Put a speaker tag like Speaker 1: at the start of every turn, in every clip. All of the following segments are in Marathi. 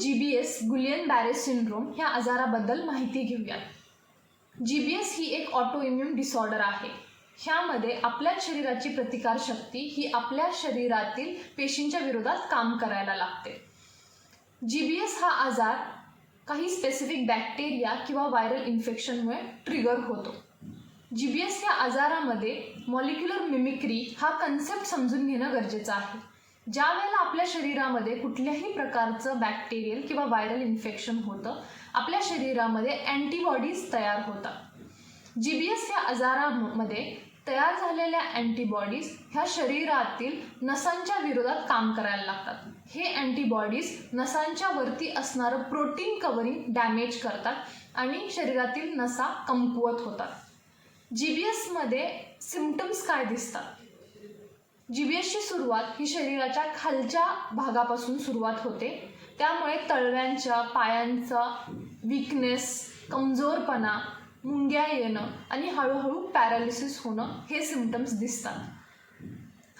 Speaker 1: GBS गुलियन बॅरे सिंड्रोम ह्या आजाराबद्दल माहिती घेऊयात. GBS ही एक ऑटोइम्यून डिसऑर्डर आहे. ह्यामध्ये आपल्या शरीराची प्रतिकारशक्ती ही आपल्या शरीरातील पेशींच्या विरोधात काम करायला लागते. GBS हा आजार काही स्पेसिफिक बॅक्टेरिया किंवा व्हायरल इन्फेक्शनमुळे ट्रिगर होतो. GBS या आजारामध्ये मॉलिक्युलर मिमिक्री हा कन्सेप्ट समजून घेणं गरजेचं आहे. ज्या वेळेला आपल्या शरीरामध्ये कुठल्याही प्रकारचं बॅक्टेरियल किंवा व्हायरल इन्फेक्शन होतं, आपल्या शरीरामध्ये अँटीबॉडीज तयार होतात. GBS या आजारामध्ये तयार झालेल्या अँटीबॉडीज ह्या शरीरातील नसांच्या विरोधात काम करायला लागतात. हे अँटीबॉडीज नसांच्या वरती असणारं प्रोटीन कव्हरिंग डॅमेज करतात आणि शरीरातील नसा कमकुवत होतात. GBSमध्ये सिम्पटम्स काय दिसतात? GBSची सुरुवात ही शरीराच्या खालच्या भागापासून सुरुवात होते. त्यामुळे तळव्यांच्या पायांचा वीकनेस, कमजोरपणा, मुंग्या येणं आणि हळूहळू पॅरालिसिस होणं हे सिम्पटम्स दिसतात.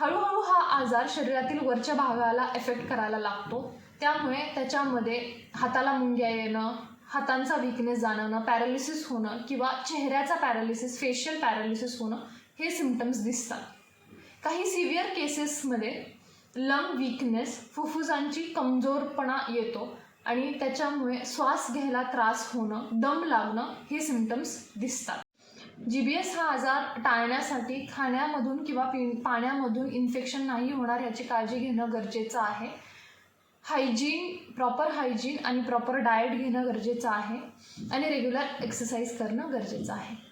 Speaker 1: हळूहळू हा आजार शरीरातील वरच्या भागाला एफेक्ट करायला लागतो. त्यामुळे त्याच्यामध्ये हाताला मुंग्या येणं, हातांचा वीकनेस जाणवणं, पॅरालिसिस होणं किंवा चेहऱ्याचा पॅरालिसिस, फेशियल पॅरालिसिस होणं हे सिम्पटम्स दिसतात. काही सिव्हिअर केसेसमध्ये लंग वीकनेस, फुफ्फुसांची कमजोरपणा येतो आणि त्याच्यामुळे श्वास घ्यायला त्रास होणं, दम लागणं हे सिम्पटम्स दिसतात. GBS हा आजार टाळण्यासाठी खाण्यामधून किंवा पाण्यामधून इन्फेक्शन नाही होणार याची काळजी घेणं गरजेचं आहे. प्रॉपर हायजीन आणि प्रॉपर डाएट घेणं गरजेचं आहे आणि रेग्युलर एक्सरसाइज करणं गरजेचं आहे.